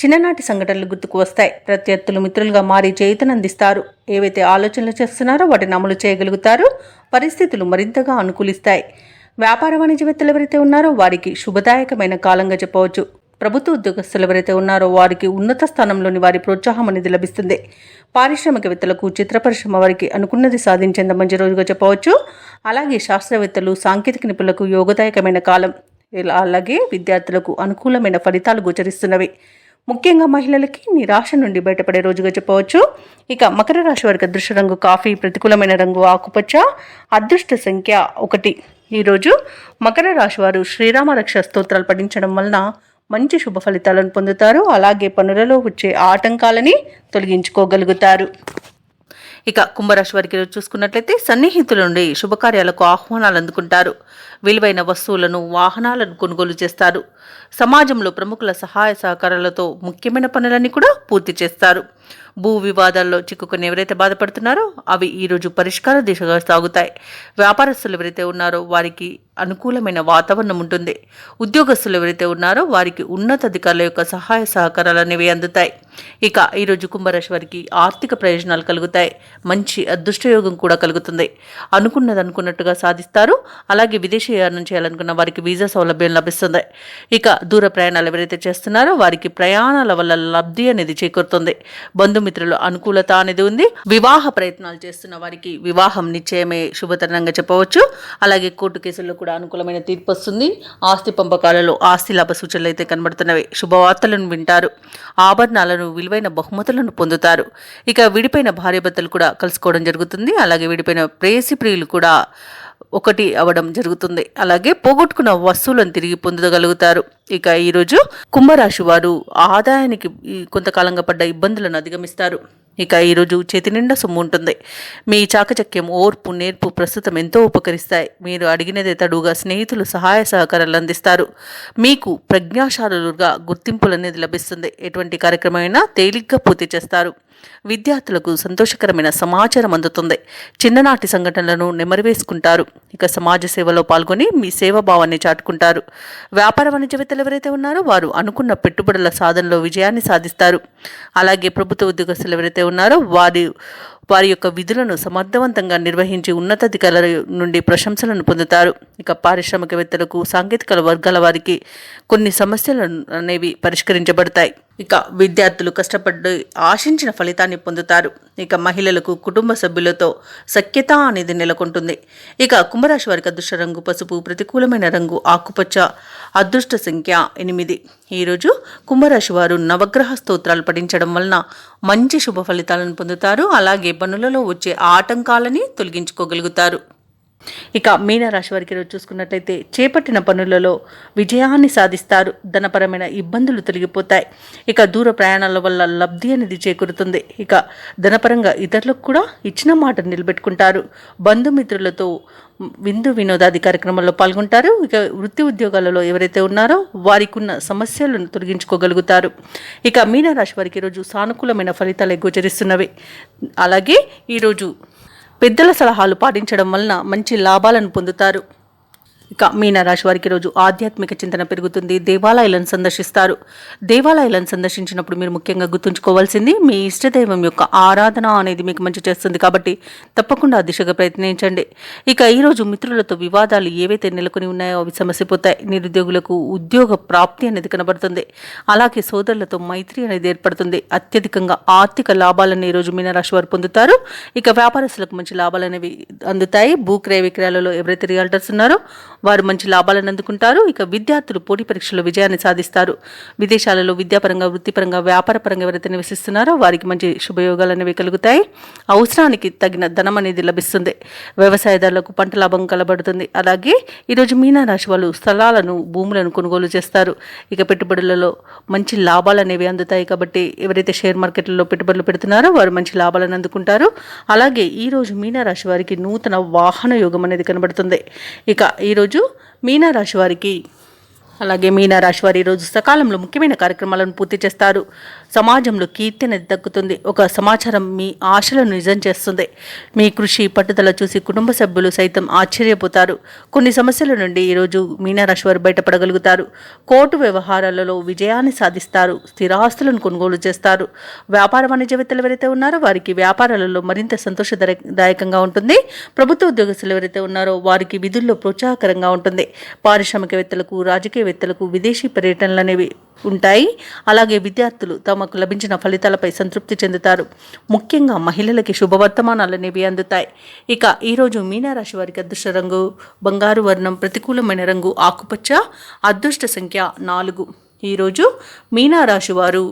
చిన్ననాటి సంఘటనలు గుర్తుకు వస్తాయి. ప్రత్యర్థులు మిత్రులుగా మారి చేయుతనందిస్తారు. ఏవైతే ఆలోచనలు చేస్తున్నారో వాటిని అమలు చేయగలుగుతారు. పరిస్థితులు మరింతగా అనుకూలిస్తాయి. వ్యాపార వాణిజ్యవేత్తలు ఎవరైతే ఉన్నారో వారికి శుభదాయకమైన కాలంగా చెప్పవచ్చు. ప్రభుత్వ ఉద్యోగస్తులు ఎవరైతే ఉన్నారో వారికి ఉన్నత స్థానంలోని వారి ప్రోత్సాహం అనేది లభిస్తుంది. పారిశ్రామికవేత్తలకు చిత్ర పరిశ్రమ వారికి అనుకున్నది సాధించేంత మంచి రోజుగా చెప్పవచ్చు. అలాగే శాస్త్రవేత్తలు సాంకేతిక నిపుణులకు యోగదాయకమైన కాలం. అలాగే విద్యార్థులకు అనుకూలమైన ఫలితాలు గోచరిస్తున్నవి. ముఖ్యంగా మహిళలకి నిరాశ నుండి బయటపడే రోజుగా చెప్పవచ్చు. ఇక మకర రాశి వారికి అదృష్ట రంగు కాఫీ, ప్రతికూలమైన రంగు ఆకుపచ్చ, అదృష్ట సంఖ్య 1. ఈరోజు మకర రాశి వారు శ్రీరామ రక్ష స్తోత్రాలు పఠించడం వలన మంచి శుభ ఫలితాలను పొందుతారు. అలాగే పనులలో వచ్చే ఆటంకాలని తొలగించుకోగలుగుతారు. ఇక కుంభరాశి వారికి చూసుకున్నట్లయితే సన్నిహితుల నుండి శుభకార్యాలకు ఆహ్వానాలు అందుకుంటారు. విలువైన వస్తువులను వాహనాలను కొనుగోలు చేస్తారు. సమాజంలో ప్రముఖుల సహాయ సహకారాలతో ముఖ్యమైన పనులన్నీ కూడా పూర్తి చేస్తారు. భూ వివాదాల్లో చిక్కుకుని ఎవరైతే బాధపడుతున్నారో అవి ఈరోజు పరిష్కార దిశగా సాగుతాయి. వ్యాపారస్తులు ఎవరైతే ఉన్నారో వారికి అనుకూలమైన వాతావరణం ఉంటుంది. ఉద్యోగస్తులు ఎవరైతే ఉన్నారో వారికి ఉన్నతాధికారుల యొక్క సహాయ సహకారాలు అనేవి అందుతాయి. ఇక ఈరోజు కుంభరాశి వారికి ఆర్థిక ప్రయోజనాలు కలుగుతాయి. మంచి అదృష్టయోగం కూడా కలుగుతుంది. అనుకున్నది అనుకున్నట్టుగా సాధిస్తారు. అలాగే విదేశీయానం చేయాలనుకున్న వారికి వీసా సౌలభ్యం లభిస్తుంది. ఇక దూర ప్రయాణాలు ఎవరైతే చేస్తున్నారో వారికి ప్రయాణాల వల్ల లబ్ధి అనేది చేకూరుతుంది. బంధుమిత్రుల అనుకూలత అనేది ఉంది. వివాహ ప్రయత్నాలు చేస్తున్న వారికి వివాహం నిశ్చయమే శుభతరంగా చెప్పవచ్చు. అలాగే కోర్టు కేసుల్లో కూడా అనుకూలమైన తీర్పు వస్తుంది. ఆస్తి పంపకాలలో ఆస్తి లాభ సూచనలు అయితే కనబడుతున్నవి. శుభవార్తలను వింటారు. ఆభరణాలను విలువైన బహుమతులను పొందుతారు. ఇక విడిపోయిన భార్యాభర్తలు కూడా కలుసుకోవడం జరుగుతుంది. అలాగే విడిపోయిన ప్రేయసి ప్రియులు కూడా ఒకటి అవ్వడం జరుగుతుంది. అలాగే పోగొట్టుకున్న వస్తువులను తిరిగి పొందగలుగుతారు. ఇక ఈరోజు కుంభరాశి వారు ఆదాయానికి కొంతకాలంగా పడ్డ ఇబ్బందులను అధిగమిస్తారు. ఇక ఈరోజు చేతి నిండా సొమ్ము ఉంటుంది. మీ చాకచక్యం, ఓర్పు, నేర్పు ప్రస్తుతం ఎంతో ఉపకరిస్తాయి. మీరు అడిగినదే తడుగా స్నేహితులు సహాయ సహకారాలు అందిస్తారు. మీకు ప్రజ్ఞాశాలుగా గుర్తింపులు అనేది లభిస్తుంది. ఎటువంటి కార్యక్రమమైనా తేలిగ్గా పూర్తి చేస్తారు. విద్యార్థులకు సంతోషకరమైన సమాచారం అందుతుంది. చిన్ననాటి సంఘటనలను నెమరువేసుకుంటారు. ఇక సమాజ సేవలో పాల్గొని మీ సేవాభావాన్ని చాటుకుంటారు. వ్యాపార వాణిజ్యవేత్తలు ఎవరైతే ఉన్నారో వారు అనుకున్న పెట్టుబడుల సాధనలో విజయాన్ని సాధిస్తారు. అలాగే ప్రభుత్వ ఉద్యోగస్తులు ఎవరైతే ఉన్నారో వారి యొక్క విధులను సమర్థవంతంగా నిర్వహించి ఉన్నతాధికారుల నుండి ప్రశంసలను పొందుతారు. ఇక పారిశ్రామికవేత్తలకు, సాంకేతిక వర్గాల వారికి కొన్ని సమస్యలు అనేవి పరిష్కరించబడతాయి. ఇక విద్యార్థులు కష్టపడి ఆశించిన ఫలితాన్ని పొందుతారు. ఇక మహిళలకు కుటుంబ సభ్యులతో సఖ్యత అనేది నెలకొంటుంది. ఇక కుంభరాశి వారికి అదృష్ట రంగు పసుపు, ప్రతికూలమైన రంగు ఆకుపచ్చ, అదృష్ట సంఖ్య 8. ఈరోజు కుంభరాశి వారు నవగ్రహ స్తోత్రాలు పఠించడం వలన మంచి శుభ ఫలితాలను పొందుతారు. అలాగే పనులలో వచ్చే ఆటంకాలని తొలగించుకోగలుగుతారు. ఇక మీనరాశి వారికి ఈరోజు చూసుకున్నట్లయితే చేపట్టిన పనులలో విజయాన్ని సాధిస్తారు. ధనపరమైన ఇబ్బందులు తొలగిపోతాయి. ఇక దూర ప్రయాణాల వల్ల లబ్ధి అనేది చేకూరుతుంది. ఇక ధనపరంగా ఇతరులకు కూడా ఇచ్చిన మాట నిలబెట్టుకుంటారు. బంధుమిత్రులతో విందు వినోదాది కార్యక్రమాల్లో పాల్గొంటారు. ఇక వృత్తి ఉద్యోగాలలో ఎవరైతే ఉన్నారో వారికి ఉన్న సమస్యలను తొలగించుకోగలుగుతారు. ఇక మీనరాశి వారికి ఈరోజు సానుకూలమైన ఫలితాలు గోచరిస్తున్నవి. అలాగే ఈరోజు పెద్దల సలహాలు పాటించడం వలన మంచి లాభాలను పొందుతారు. ఇక మీనరాశి వారికి రోజు ఆధ్యాత్మిక చింతన పెరుగుతుంది. దేవాలయాలను సందర్శిస్తారు. దేవాలయాలను సందర్శించినప్పుడు మీరు ముఖ్యంగా గుర్తుంచుకోవాల్సింది మీ ఇష్టదైవం యొక్క ఆరాధన అనేది మీకు మంచి చేస్తుంది. కాబట్టి తప్పకుండా ఆ దిశగా ప్రయత్నించండి. ఇక ఈరోజు మిత్రులతో వివాదాలు ఏవైతే నెలకొని ఉన్నాయో అవి సమస్యపోతాయి. నిరుద్యోగులకు ఉద్యోగ ప్రాప్తి అనేది కనబడుతుంది. అలాగే సోదరులతో మైత్రి అనేది ఏర్పడుతుంది. అత్యధికంగా ఆర్థిక లాభాలను ఈరోజు మీనరాశి వారు పొందుతారు. ఇక వ్యాపారస్తులకు మంచి లాభాలు అనేవి అందుతాయి. భూక్రయ విక్రయాలలో ఎవరైతే రియల్టర్స్ ఉన్నారో వారు మంచి లాభాలను అందుకుంటారు. ఇక విద్యార్థులు పోటీ పరీక్షల్లో విజయాన్ని సాధిస్తారు. విదేశాలలో విద్యాపరంగా, వృత్తిపరంగా, వ్యాపారపరంగా ఎవరైతే నివసిస్తున్నారో వారికి మంచి శుభయోగాలు అనేవి కలుగుతాయి. అవసరానికి తగిన ధనం అనేది లభిస్తుంది. వ్యవసాయదారులకు పంట లాభం కలబడుతుంది. అలాగే ఈరోజు మీనరాశి వాళ్ళు స్థలాలను, భూములను కొనుగోలు చేస్తారు. ఇక పెట్టుబడులలో మంచి లాభాలు అనేవి అందుతాయి. కాబట్టి ఎవరైతే షేర్ మార్కెట్లలో పెట్టుబడులు పెడుతున్నారో వారు మంచి లాభాలను అందుకుంటారు. అలాగే ఈరోజు మీనరాశి వారికి నూతన వాహన యోగం అనేది కనబడుతుంది. ఇక ఈరోజు మీనరాశి వారికి మీనరాశి వారు ఈరోజు సకాలంలో ముఖ్యమైన కార్యక్రమాలను పూర్తి చేస్తారు. సమాజంలో కీర్తి అనేది దక్కుతుంది. ఒక సమాచారం మీ ఆశలను నిజం చేస్తుంది. మీ కృషి, పట్టుదల చూసి కుటుంబ సభ్యులు సైతం ఆశ్చర్యపోతారు. కొన్ని సమస్యల నుండి ఈరోజు మీనరాశి వారు బయటపడగలుగుతారు. కోర్టు వ్యవహారాలలో విజయాన్ని సాధిస్తారు. స్థిరాస్తులను కొనుగోలు చేస్తారు. వ్యాపార వాణిజ్యవేత్తలు ఎవరైతే ఉన్నారో వారికి వ్యాపారాలలో మరింత సంతోషదాయకంగా ఉంటుంది. ప్రభుత్వ ఉద్యోగస్తులు ఎవరైతే ఉన్నారో వారికి విధుల్లో ప్రోత్సాహకరంగా ఉంటుంది. పారిశ్రామికవేత్తలకు, రాజకీయవేత్తలకు విదేశీ పర్యటనలు అనేవి ఉంటాయి. అలాగే విద్యార్థులు తమకు లభించిన ఫలితాలపై సంతృప్తి చెందుతారు. ముఖ్యంగా మహిళలకి శుభవర్తమానాలు అనేవి అందుతాయి. ఇక ఈరోజు మీనరాశి వారికి అదృష్ట రంగు బంగారు వర్ణం, ప్రతికూలమైన రంగు ఆకుపచ్చ, అదృష్ట సంఖ్య 4. ఈరోజు మీనరాశి వారు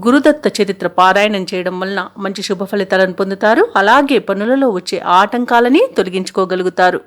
గురుదత్త చరిత్ర పారాయణం చేయడం వలన మంచి శుభ ఫలితాలను పొందుతారు. అలాగే పనులలో వచ్చే ఆటంకాలని తొలగించుకోగలుగుతారు.